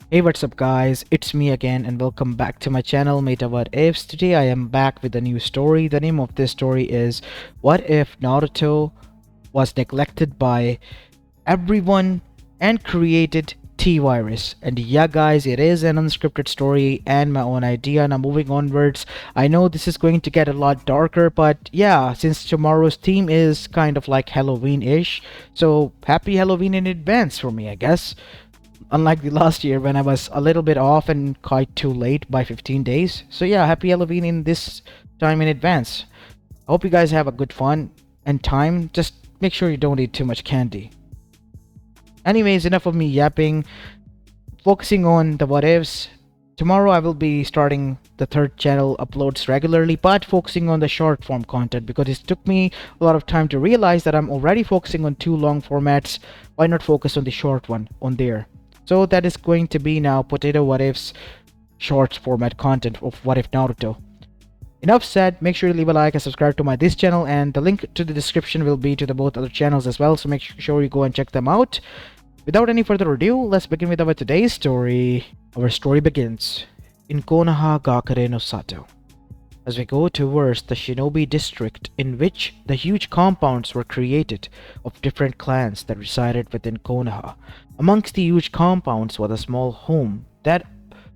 Hey, what's up guys, it's me again and welcome back to my channel Mayta What Ifs. Today I am back with a new story. The name of this story is What If Naruto Was Neglected by Everyone and Created T-Virus. And yeah guys, it is an unscripted story and my own idea. Now moving onwards, I know this is going to get a lot darker, but yeah, since tomorrow's theme is kind of like Halloween-ish, so happy Halloween in advance for me, I guess. Unlike the last year when I was a little bit off and quite too late by 15 days. So yeah, happy Halloween in this time in advance. I hope you guys have a good fun and time. Just make sure you don't eat too much candy. Anyways, enough of me yapping. Focusing on the what ifs. Tomorrow I will be starting the third channel uploads regularly, but focusing on the short form content because it took me a lot of time to realize that I'm already focusing on two long formats. Why not focus on the short one on there? So that is going to be now Potato What Ifs short format content of What If Naruto. Enough said, make sure you leave a like and subscribe to my this channel, and the link to the description will be to the both other channels as well, so make sure you go and check them out. Without any further ado, let's begin with our today's story. Our story begins in Konoha Gakure no Sato. As we go towards the shinobi district in which the huge compounds were created of different clans that resided within Konoha. Amongst the huge compounds was a small home that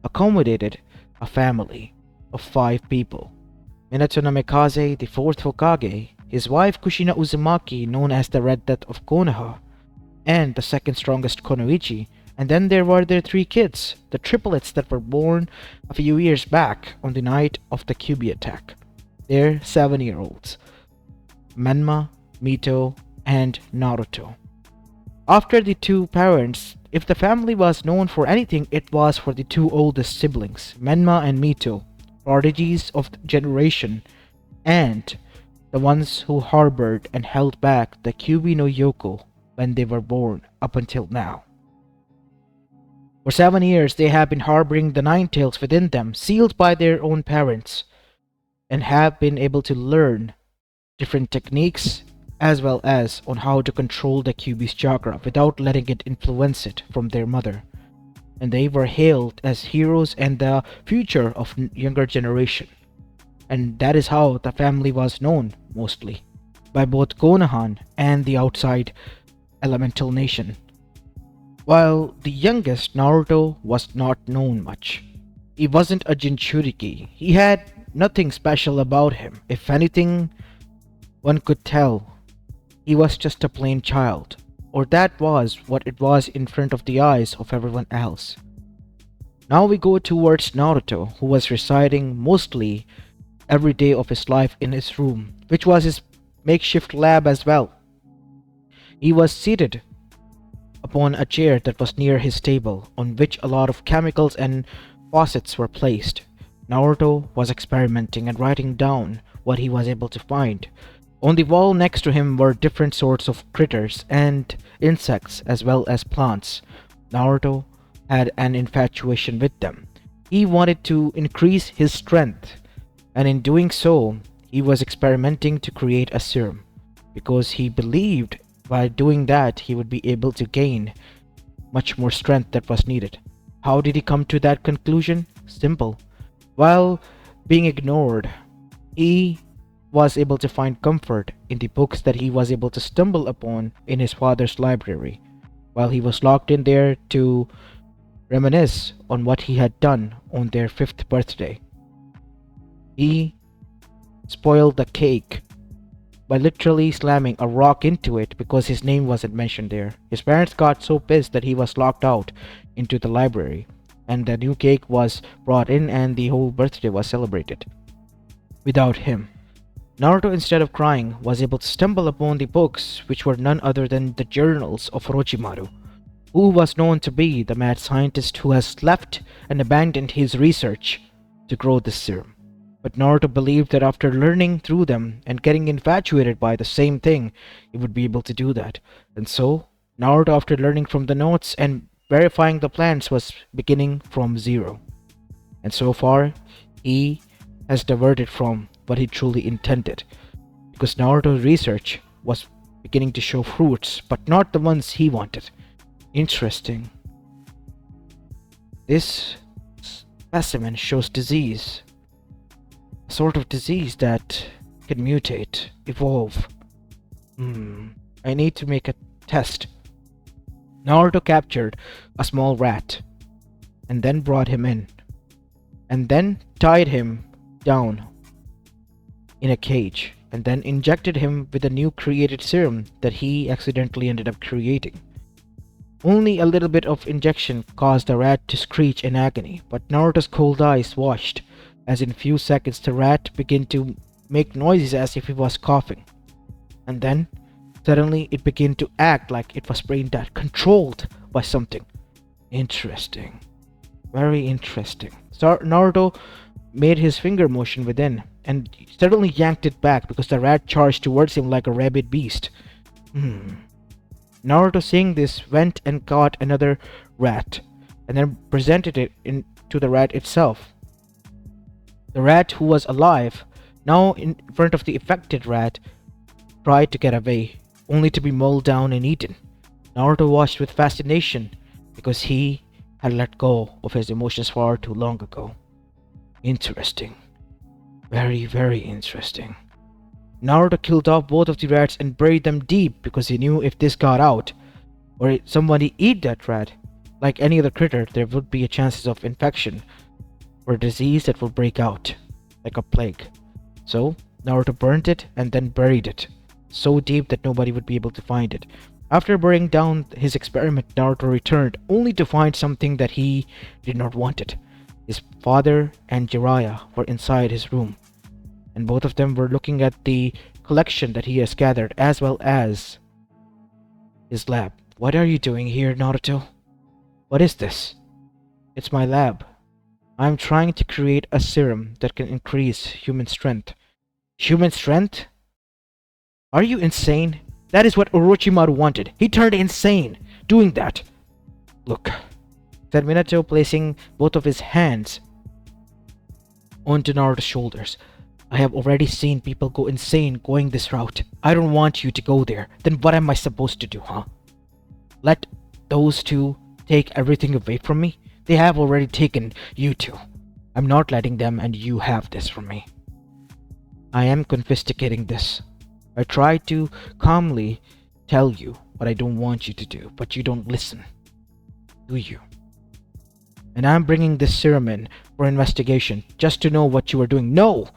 accommodated a family of 5 people. Minato Namikaze, the 4th Hokage, his wife Kushina Uzumaki, known as the Red Death of Konoha, and the second strongest Konoichi, and then there were their 3 kids, the triplets that were born a few years back on the night of the Kyuubi attack. They're 7-year-olds, Menma, Mito, and Naruto. After the 2 parents, if the family was known for anything, it was for the 2 oldest siblings, Menma and Mito, prodigies of the generation, and the ones who harbored and held back the Kyuubi no Yoko when they were born up until now. For 7 years they have been harboring the Nine Tails within them, sealed by their own parents, and have been able to learn different techniques as well as on how to control the Kyuubi's chakra without letting it influence it from their mother. And they were hailed as heroes and the future of younger generation. And that is how the family was known mostly by both Konohan and the outside elemental nation. While the youngest, Naruto, was not known much. He wasn't a Jinchuriki. He had nothing special about him. If anything, one could tell he was just a plain child, or that was what it was in front of the eyes of everyone else. Now we go towards Naruto, who was residing mostly every day of his life in his room, which was his makeshift lab as well. He was seated upon a chair that was near his table, on which a lot of chemicals and faucets were placed. Naruto was experimenting and writing down what he was able to find. On the wall next to him were different sorts of critters and insects as well as plants. Naruto had an infatuation with them. He wanted to increase his strength, and in doing so, he was experimenting to create a serum, because he believed by doing that he would be able to gain much more strength that was needed. How did he come to that conclusion? Simple. While being ignored, he was able to find comfort in the books that he was able to stumble upon in his father's library, while he was locked in there to reminisce on what he had done on their 5th birthday. He spoiled the cake by literally slamming a rock into it because his name wasn't mentioned there. His parents got so pissed that he was locked out into the library, and the new cake was brought in and the whole birthday was celebrated without him. Naruto, instead of crying, was able to stumble upon the books, which were none other than the journals of Orochimaru, who was known to be the mad scientist who has left and abandoned his research to grow this serum. But Naruto believed that after learning through them and getting infatuated by the same thing, he would be able to do that. And so, Naruto, after learning from the notes and verifying the plans, was beginning from zero. And so far, he has diverted from what he truly intended, because Naruto's research was beginning to show fruits, but not the ones he wanted. Interesting. This specimen shows disease, a sort of disease that can mutate, evolve. I need to make a test. Naruto captured a small rat and then brought him in, and then tied him down in a cage, and then injected him with a new created serum that he accidentally ended up creating. Only a little bit of injection caused the rat to screech in agony, but Naruto's cold eyes watched as in few seconds the rat began to make noises as if he was coughing. And then, suddenly it began to act like it was brain dead, controlled by something. Interesting. Very interesting. So Naruto made his finger motion within and suddenly yanked it back because the rat charged towards him like a rabid beast. Naruto, seeing this, went and caught another rat and then presented it to the rat itself. The rat, who was alive, now in front of the affected rat, tried to get away, only to be mauled down and eaten. Naruto watched with fascination because he had let go of his emotions far too long ago. Interesting. Very, very interesting. Naruto killed off both of the rats and buried them deep because he knew if this got out, or if somebody eat that rat, like any other critter, there would be a chances of infection or a disease that will break out, like a plague. So, Naruto burnt it and then buried it, so deep that nobody would be able to find it. After burying down his experiment, Naruto returned, only to find something that he did not want it. His father and Jiraiya were inside his room, and both of them were looking at the collection that he has gathered, as well as his lab. What are you doing here, Naruto? What is this? It's my lab. I'm trying to create a serum that can increase human strength. Human strength? Are you insane? That is what Orochimaru wanted. He turned insane doing that. Look, said Minato, placing both of his hands onto Naruto's shoulders. I have already seen people go insane going this route. I don't want you to go there. Then what am I supposed to do, huh? Let those two take everything away from me? They have already taken you two. I'm not letting them, and you have this from me. I am confiscating this. I try to calmly tell you what I don't want you to do, but you don't listen. Do you? And I'm bringing this serum in for investigation, just to know what you are doing. No!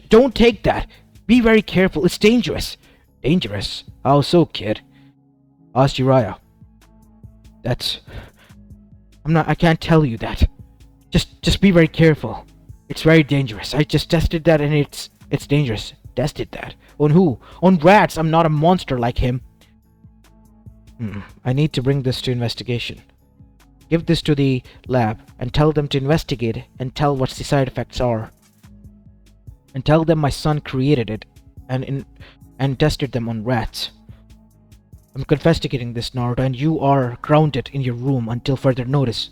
Don't take that! Be very careful, it's dangerous. Dangerous? How so, kid? Asked Jiraiya. I can't tell you that. Just be very careful. It's very dangerous. I just tested that and it's dangerous. Tested that? On who? On rats. I'm not a monster like him. I need to bring this to investigation. Give this to the lab and tell them to investigate and tell what the side effects are. And tell them my son created it and tested them on rats. I'm confiscating this, Naruto, and you are grounded in your room until further notice.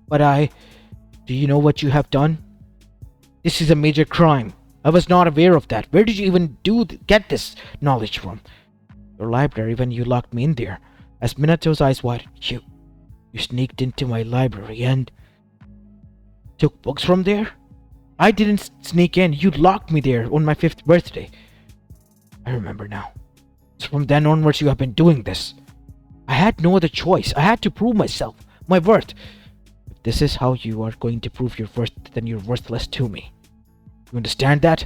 But do you know what you have done? This is a major crime. I was not aware of that. Where did you even get this knowledge from? Your library, when you locked me in there. As Minato's eyes widened, you sneaked into my library and took books from there? I didn't sneak in. You locked me there on my 5th birthday. I remember now. So from then onwards you have been doing this. I had no other choice. I had to prove myself, my worth. If this is how you are going to prove your worth, then you're worthless to me. You understand that?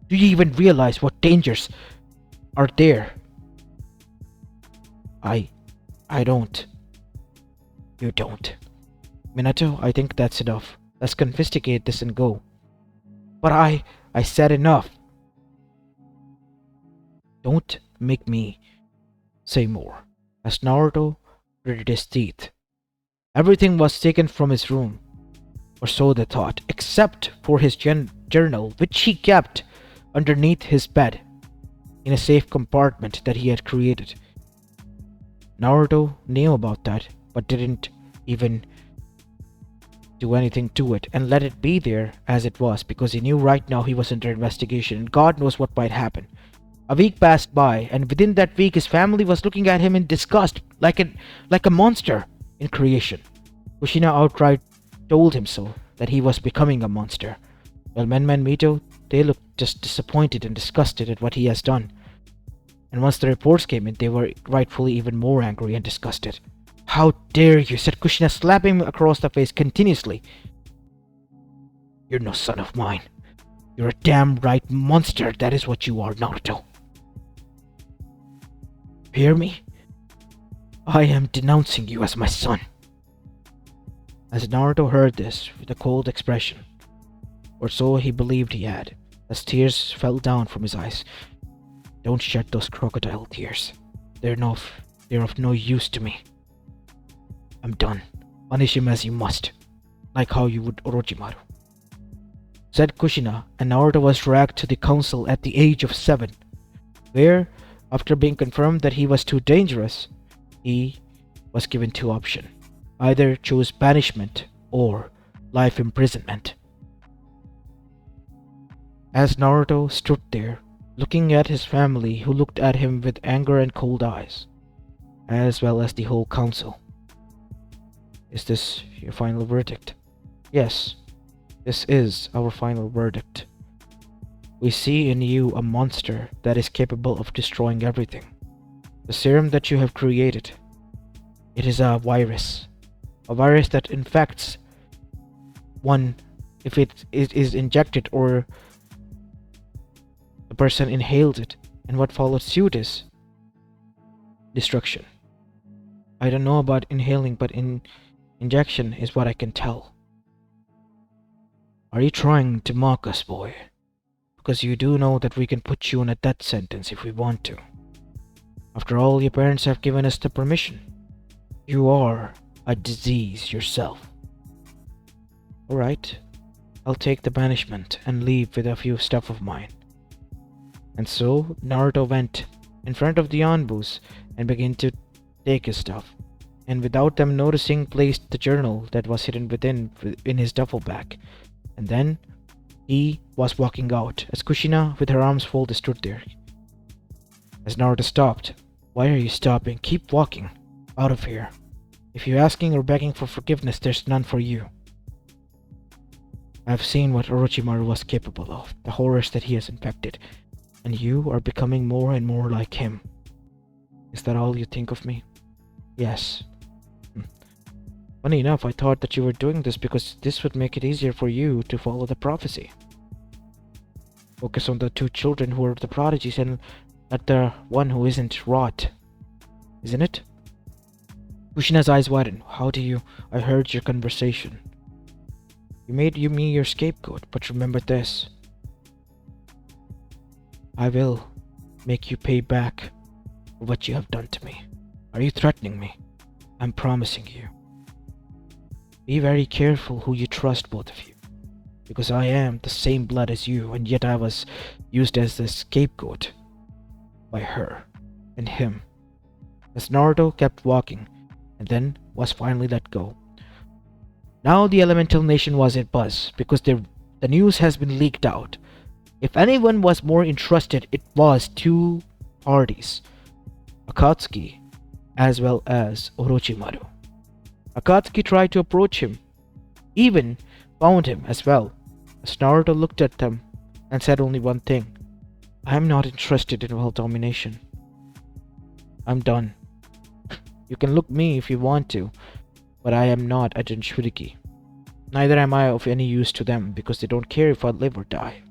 Do you even realize what dangers are there? I don't. You don't. Minato, I think that's enough. Let's confiscate this and go. But I said enough. Don't make me say more. As Naruto gritted his teeth. Everything was taken from his room, or so they thought, except for his journal, which he kept underneath his bed in a safe compartment that he had created. Naruto knew about that, but didn't even do anything to it and let it be there as it was, because he knew right now he was under investigation and God knows what might happen. A week passed by, and within that week his family was looking at him in disgust, like a monster in creation. Kushina outright told him so, that he was becoming a monster. While Menma and Mito, they looked just disappointed and disgusted at what he has done. And once the reports came in, they were rightfully even more angry and disgusted. "How dare you," said Kushina, slapping him across the face continuously. "You're no son of mine. You're a damn right monster, that is what you are, Naruto. Hear me? I am denouncing you as my son." As Naruto heard this with a cold expression, or so he believed he had, as tears fell down from his eyes. "Don't shed those crocodile tears. They're of no use to me. I'm done. Punish him as you must, like how you would Orochimaru," said Kushina, and Naruto was dragged to the council at the age of 7, where, after being confirmed that he was too dangerous, he was given two options. Either choose banishment or life imprisonment. As Naruto stood there, looking at his family who looked at him with anger and cold eyes, as well as the whole council. "Is this your final verdict?" "Yes, this is our final verdict. We see in you a monster that is capable of destroying everything. The serum that you have created, it is a virus that infects one if it is injected or the person inhales it, and what follows suit is destruction. I don't know about inhaling, but injection is what I can tell." "Are you trying to mock us, boy? Because you do know that we can put you on a death sentence if we want to. After all, your parents have given us the permission. You are a disease yourself." "Alright, I'll take the banishment and leave with a few stuff of mine." And so Naruto went in front of the Anbus and began to take his stuff, and without them noticing placed the journal that was hidden in his duffel bag. And then he was walking out as Kushina with her arms folded stood there. As Naruto stopped, "Why are you stopping? Keep walking. Out of here. If you're asking or begging for forgiveness, there's none for you. I've seen what Orochimaru was capable of, the horrors that he has infected, and you are becoming more and more like him. Is that all you think of me?" "Yes." "Funny enough, I thought that you were doing this because this would make it easier for you to follow the prophecy. Focus on the two children who are the prodigies and not the one who isn't rot. Isn't it?" Kushina's eyes widened. I heard your conversation. You made me your scapegoat, but remember this. I will make you pay back for what you have done to me. Are you threatening me? I'm promising you. Be very careful who you trust, both of you, because I am the same blood as you, and yet I was used as the scapegoat by her and him. As Naruto kept walking, and then was finally let go. Now the Elemental Nation was in buzz, because the news has been leaked out. If anyone was more interested, it was two parties, Akatsuki as well as Orochimaru. Akatsuki tried to approach him, even found him as well, as Naruto looked at them and said only one thing. I am not interested in world domination. I'm done. You can look me if you want to, but I am not a Jinchuriki. Neither am I of any use to them because they don't care if I live or die.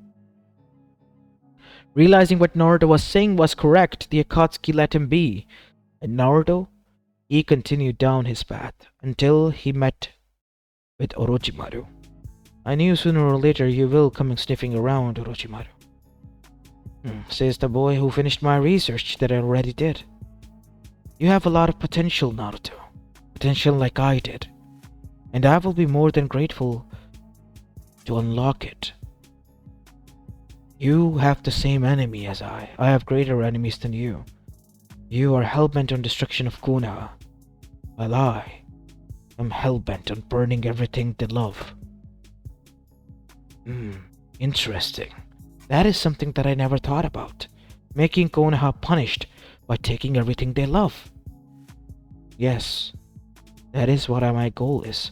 Realizing what Naruto was saying was correct, the Akatsuki let him be, and Naruto, he continued down his path until he met with Orochimaru. I knew sooner or later you will come sniffing around, Orochimaru. Says the boy who finished my research that I already did. You have a lot of potential, Naruto. Potential like I did. And I will be more than grateful to unlock it. You have the same enemy as I. I have greater enemies than you. You are hellbent on destruction of Konoha, while I am hellbent on burning everything they love. Interesting. That is something that I never thought about. Making Konoha punished by taking everything they love. Yes, That is what my goal is.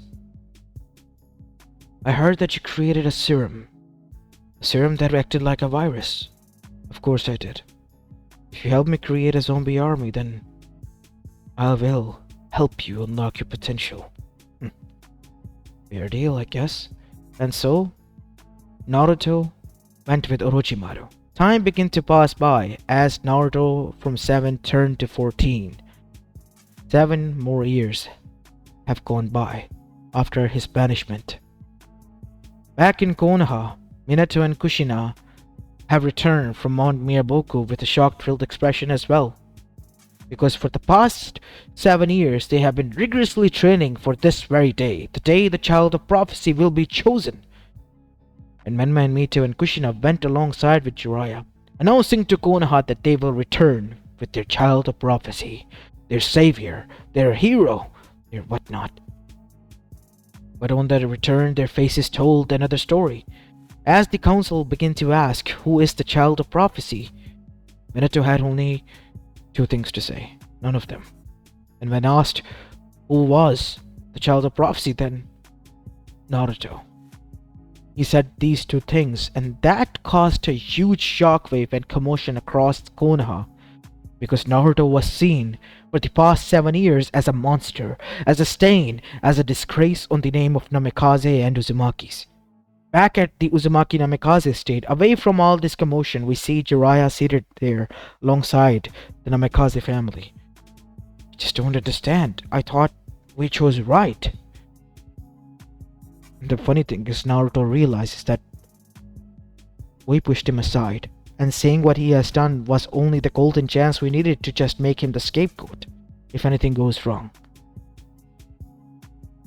I heard that you created a serum that acted like a virus. Of course I did. If you help me create a zombie army, then I will help you unlock your potential. Fair deal, I guess. And so, Naruto went with Orochimaru. Time began to pass by as Naruto from 7 turned to 14. 7 more years have gone by after his banishment. Back in Konoha, Minato and Kushina have returned from Mount Miyaboku with a shock-filled expression as well. Because for the past 7 years, they have been rigorously training for this very day, the day the child of prophecy will be chosen. And Menma and Mito and Kushina went alongside with Jiraiya, announcing to Konoha that they will return with their child of prophecy, their savior, their hero, their whatnot. But on their return, their faces told another story. As the council began to ask who is the child of prophecy, Minato had only 2 things to say, none of them. And when asked who was the child of prophecy, then Naruto. He said these 2 things, and that caused a huge shockwave and commotion across Konoha, because Naruto was seen for the past 7 years as a monster, as a stain, as a disgrace on the name of Namikaze and Uzumaki's. Back at the Uzumaki Namikaze estate, away from all this commotion, we see Jiraiya seated there alongside the Namikaze family. I just don't understand. I thought we chose right. And the funny thing is, Naruto realizes that we pushed him aside, and saying what he has done was only the golden chance we needed to just make him the scapegoat if anything goes wrong.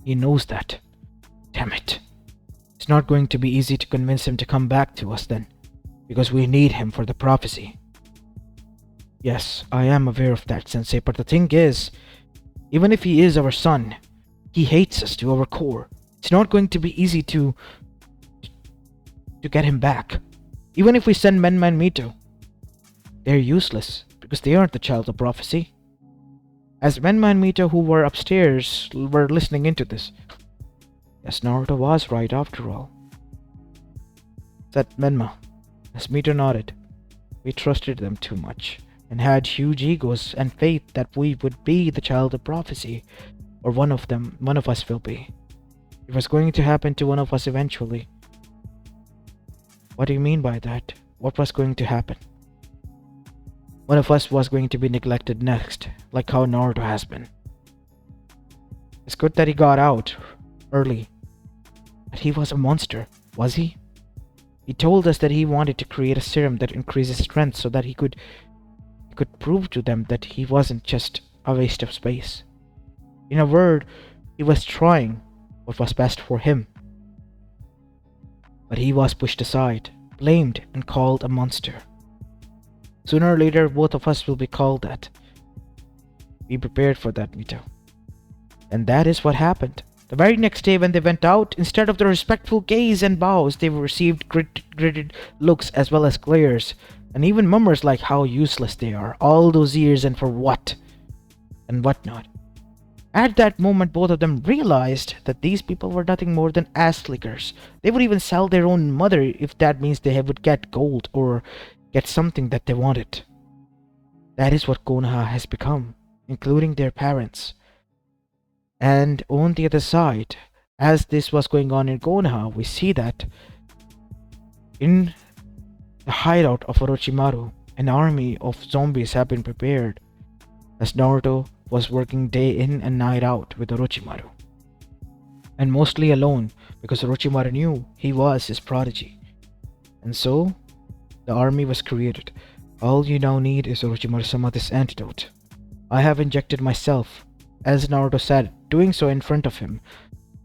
He knows that. Damn it. It's not going to be easy to convince him to come back to us then, because we need him for the prophecy. Yes, I am aware of that, Sensei, but the thing is, even if he is our son, he hates us to our core. It's not going to be easy to get him back. Even if we send Menma and Mito, they're useless, because they aren't the child of prophecy. As Menma and Mito, who were upstairs, were listening into this, yes, Naruto was right after all, said Menma, as Mito nodded. We trusted them too much, and had huge egos and faith that we would be the child of prophecy, or one of us will be. It was going to happen to one of us eventually. What do you mean by that? What was going to happen? One of us was going to be neglected next, like how Naruto has been. It's good that he got out early. But he was a monster, was he? He told us that he wanted to create a serum that increases strength so that he could prove to them that he wasn't just a waste of space. In a word, he was trying what was best for him. But he was pushed aside, blamed, and called a monster. Sooner or later, both of us will be called that. Be prepared for that, Mito. And that is what happened. The very next day when they went out, instead of the respectful gaze and bows, they received gritted looks as well as glares, and even murmurs like how useless they are, all those years and for what, and whatnot. At that moment, both of them realized that these people were nothing more than ass lickers. They would even sell their own mother if that means they would get gold or get something that they wanted. That is what Konoha has become, including their parents. And on the other side, as this was going on in Konoha, we see that in the hideout of Orochimaru, an army of zombies have been prepared, as Naruto was working day in and night out with Orochimaru. And mostly alone, because Orochimaru knew he was his prodigy. And so, the army was created. All you now need is Orochimaru-sama this antidote. I have injected myself, as Naruto said, doing so in front of him,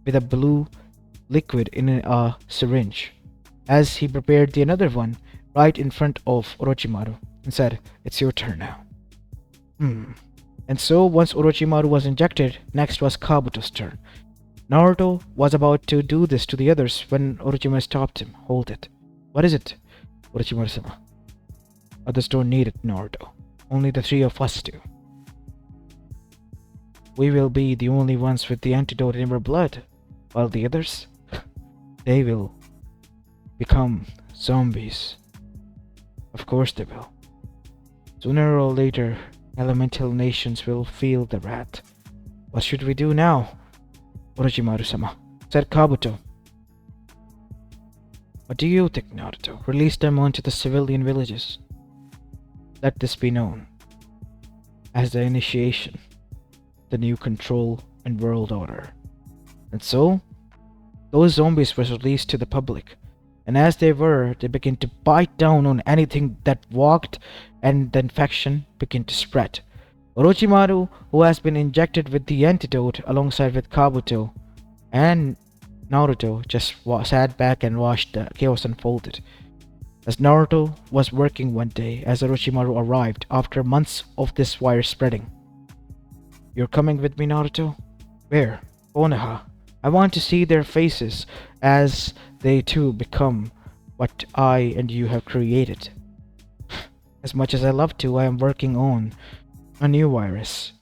with a blue liquid in a syringe, as he prepared the another one right in front of Orochimaru, and said, "It's your turn now." And so, once Orochimaru was injected, next was Kabuto's turn. Naruto was about to do this to the others when Orochimaru stopped him. "Hold it." "What is it?" "Orochimaru-sama. Others don't need it, Naruto. Only the 3 of us do." we will be the only ones with the antidote in our blood, while the others, they will become zombies. Of course they will. Sooner or later, elemental nations will feel the wrath. What should we do now? Orochimaru-sama, said Kabuto. What do you think, Naruto? Release them onto the civilian villages. Let this be known as the initiation, the new control and world order. And so, those zombies were released to the public, and as they began to bite down on anything that walked, and the infection began to spread. Orochimaru, who has been injected with the antidote alongside with Kabuto and Naruto, just sat back and watched the chaos unfolded. As Naruto was working one day, as Orochimaru arrived after months of this virus spreading. You're coming with me, Naruto? Where? Konoha. I want to see their faces as they too become what I and you have created. As much as I love to, I am working on a new virus.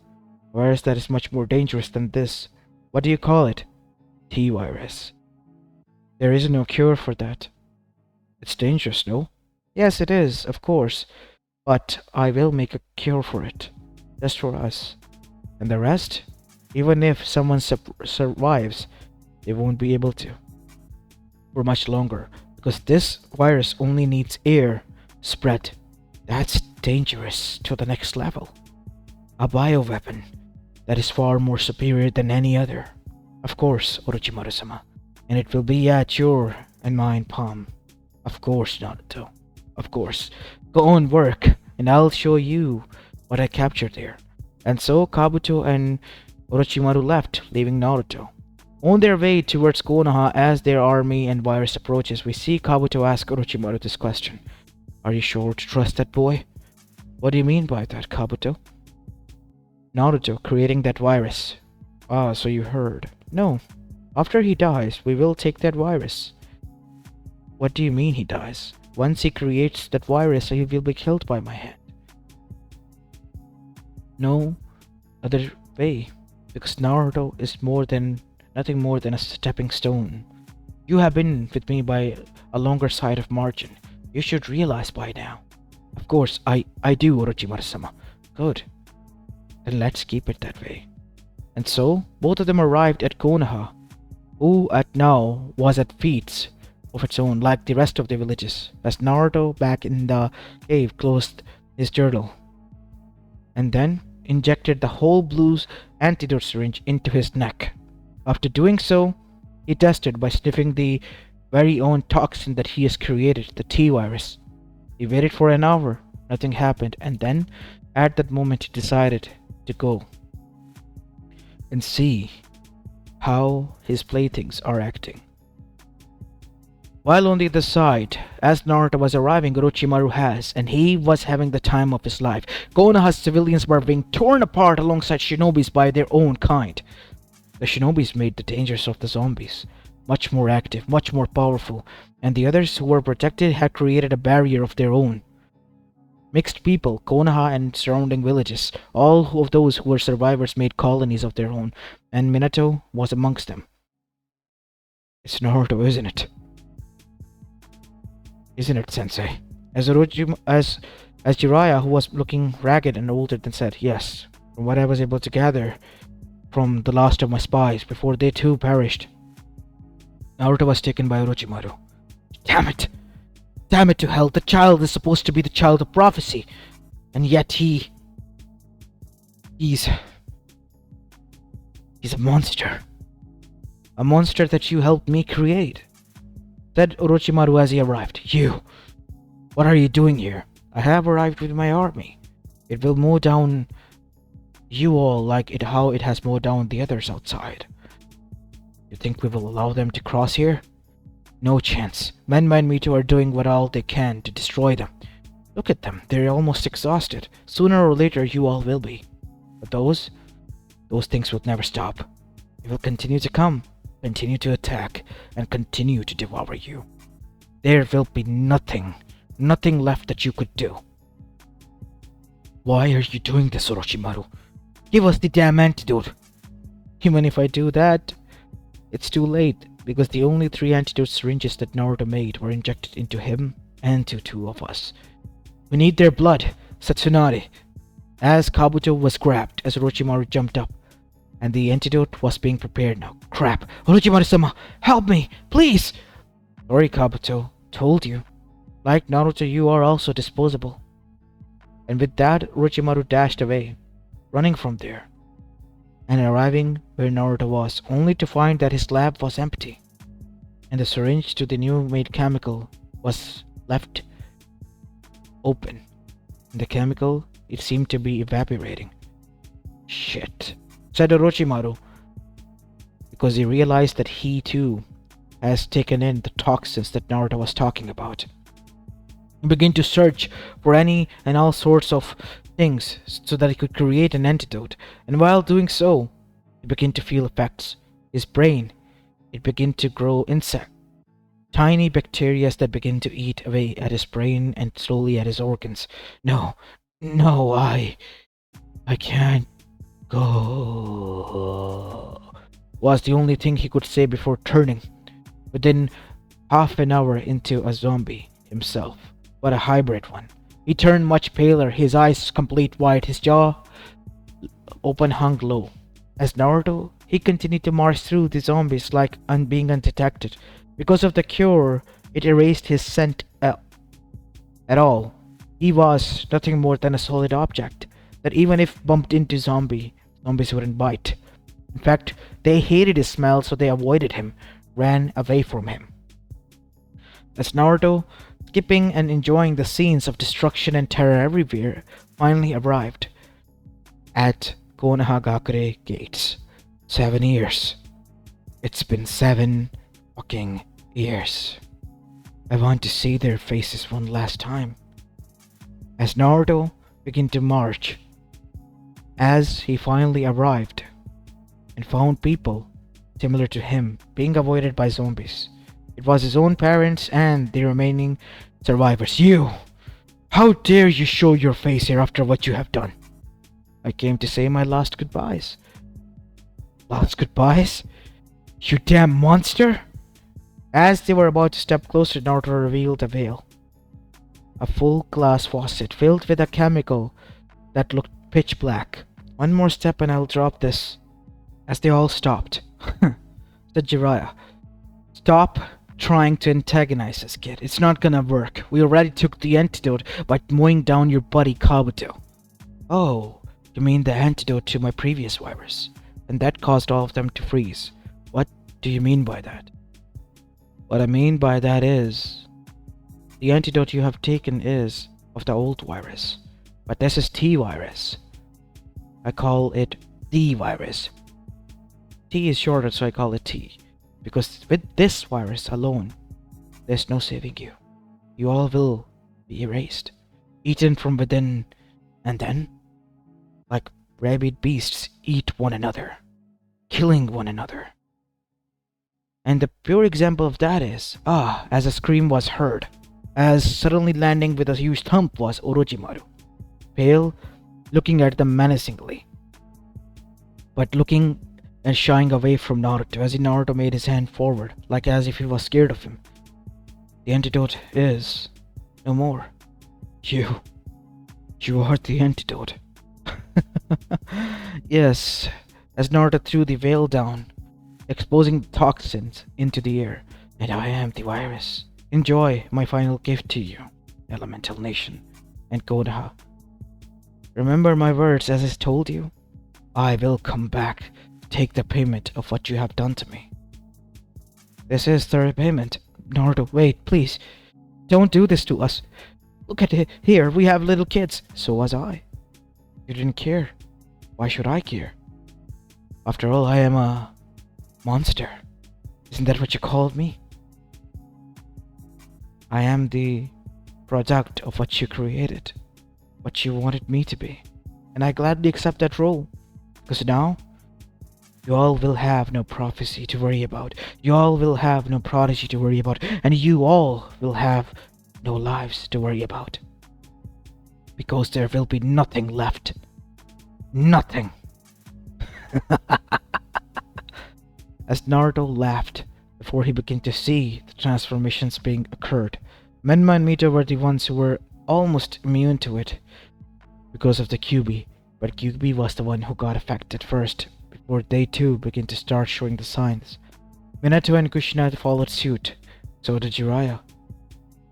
A virus that is much more dangerous than this. What do you call it? T-virus. There is no cure for that. It's dangerous, no? Yes, it is, of course. But I will make a cure for it. Just for us. And the rest? Even if someone survives, they won't be able to. For much longer. Because this virus only needs air spread. That's dangerous to the next level. A bioweapon that is far more superior than any other. Of course, Orochimaru-sama. And it will be at your and mine palm. Of course, Naruto. Of course. Go on, work, and I'll show you what I captured there. And so Kabuto and Orochimaru left, leaving Naruto. On their way towards Konoha as their army and virus approaches, we see Kabuto ask Orochimaru this question. Are you sure to trust that boy? What do you mean by that, Kabuto? Naruto creating that virus. Ah, so you heard. No. After he dies, we will take that virus. What do you mean he dies? Once he creates that virus, he will be killed by my hand. No other way, because Naruto is nothing more than a stepping stone. You have been with me by a longer side of margin. You should realize by now. Of course, I do, Orochimaru-sama. Good. Then let's keep it that way. And so, both of them arrived at Konoha, who at now was at feats of its own like the rest of the villages, as Naruto back in the cave closed his journal and then injected the whole blue's antidote syringe into his neck. After doing so, he tested by sniffing the very own toxin that he has created, the T-virus. He waited for an hour, nothing happened, and then, at that moment, he decided to go and see how his playthings are acting. While on the other side, as Naruto was arriving, Orochimaru and he was having the time of his life. Konoha's civilians were being torn apart alongside shinobis by their own kind. The shinobis made the dangers of the zombies much more active, much more powerful, and the others who were protected had created a barrier of their own. Mixed people, Konoha and surrounding villages, all of those who were survivors made colonies of their own, and Minato was amongst them. It's Naruto, isn't it? Isn't it, Sensei? As Jiraiya, who was looking ragged and older, then said, yes, from what I was able to gather from the last of my spies before they too perished. Naruto was taken by Orochimaru. Damn it! Damn it to hell, the child is supposed to be the child of prophecy, and yet he's a monster. A monster that you helped me create, said Orochimaru as he arrived. You! What are you doing here? I have arrived with my army. It will mow down you all like how it has mowed down the others outside. You think we will allow them to cross here? No chance. Men and Mayta are doing what all they can to destroy them. Look at them, they're almost exhausted. Sooner or later you all will be. But those things will never stop. They will continue to come, continue to attack, and continue to devour you. There will be nothing left that you could do. Why are you doing this, Orochimaru? Give us the damn antidote. Even if I do that, it's too late because the only three antidote syringes that Naruto made were injected into him and to two of us. We need their blood, Satsunari. As Kabuto was grabbed as Orochimaru jumped up, and the antidote was being prepared now. Crap! Orochimaru-sama, help me, please! Sorry, Kabuto. Told you. Like Naruto, you are also disposable. And with that, Orochimaru dashed away, running from there, and arriving where Naruto was, only to find that his lab was empty, and the syringe to the new made chemical was left open. And the chemical, it seemed to be evaporating. Shit, said Orochimaru, because he realized that he too has taken in the toxins that Naruto was talking about. He began to search for any and all sorts of things so that he could create an antidote, and while doing so, he began to feel effects. His brain, it began to grow insect, tiny bacteria that began to eat away at his brain and slowly at his organs. No, I can't go, was the only thing he could say before turning, within half an hour, into a zombie himself, but a hybrid one. He turned much paler, his eyes complete white, his jaw open hung low. As Naruto, he continued to march through the zombies like being undetected. Because of the cure, it erased his scent at all. He was nothing more than a solid object that even if bumped into zombies wouldn't bite. In fact, they hated his smell, so they avoided him, ran away from him. As Naruto, skipping and enjoying the scenes of destruction and terror everywhere, finally arrived at Konoha Gakure gates. 7 years. It's been 7 fucking years. I want to see their faces one last time. As Naruto began to march, as he finally arrived and found people similar to him being avoided by zombies. It was his own parents and the remaining survivors. You! How dare you show your face here after what you have done? I came to say my last goodbyes. Last goodbyes? You damn monster! As they were about to step closer, Naruto revealed a veil. A full glass faucet filled with a chemical that looked pitch black. One more step and I'll drop this. As they all stopped, said Jiraiya, stop trying to antagonize us, kid. It's not gonna work. We already took the antidote by mowing down your buddy Kabuto. Oh, you mean the antidote to my previous virus? And that caused all of them to freeze. What do you mean by that? What I mean by that is, the antidote you have taken is of the old virus, but this is T virus. I call it D virus. T is shorter, so I call it T. Because with this virus alone, there's no saving you. You all will be erased, eaten from within, and then, like rabid beasts, eat one another, killing one another. And the pure example of that is, as a scream was heard, as suddenly landing with a huge thump was Orochimaru, pale, looking at them menacingly, but looking and shying away from Naruto as Naruto made his hand forward, like as if he was scared of him. The antidote is no more. You are the antidote. Yes, as Naruto threw the veil down, exposing the toxins into the air. And I am the virus. Enjoy my final gift to you, Elemental Nation and Konoha. Remember my words as I told you? I will come back, take the payment of what you have done to me. This is the repayment. Naruto, wait, please. Don't do this to us. Look at it. Here, we have little kids. So was I. You didn't care. Why should I care? After all, I am a monster. Isn't that what you called me? I am the product of what you created, what you wanted me to be. And I gladly accept that role. Because now, you all will have no prophecy to worry about. You all will have no prodigy to worry about. And you all will have no lives to worry about. Because there will be nothing left. Nothing. As Naruto laughed before he began to see the transformations being occurred. Menma and Mita were the ones who were almost immune to it because of the QB, but QB was the one who got affected first before they too began to start showing the signs. Minato and Kushina followed suit, so did Jiraiya.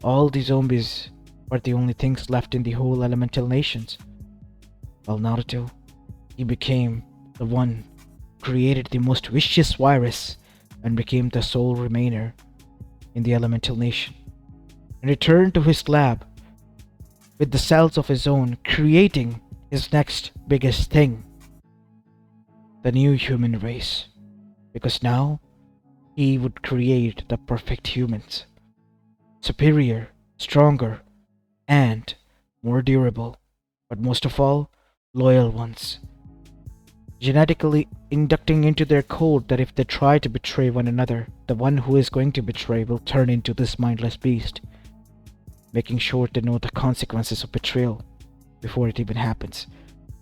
All the zombies were the only things left in the whole elemental nations. While Naruto, he became the one who created the most vicious virus and became the sole remainder in the elemental nation, and returned to his lab with the cells of his own, creating his next biggest thing, the new human race. Because now he would create the perfect humans, superior, stronger, and more durable, but most of all, loyal ones, genetically inducting into their code that if they try to betray one another, the one who is going to betray will turn into this mindless beast, making sure to know the consequences of betrayal before it even happens.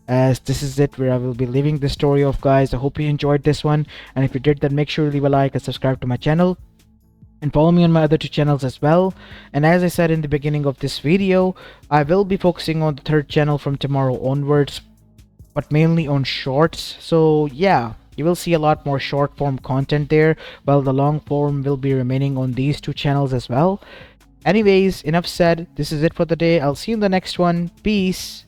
As this is it where I will be leaving the story off, guys. I hope you enjoyed this one, and if you did, then make sure to leave a like and subscribe to my channel and follow me on my other two channels as well. And as I said in the beginning of this video, I will be focusing on the third channel from tomorrow onwards, but mainly on shorts. So yeah, you will see a lot more short form content there, while the long form will be remaining on these two channels as well. Anyways, enough said. This is it for the day. I'll see you in the next one. Peace.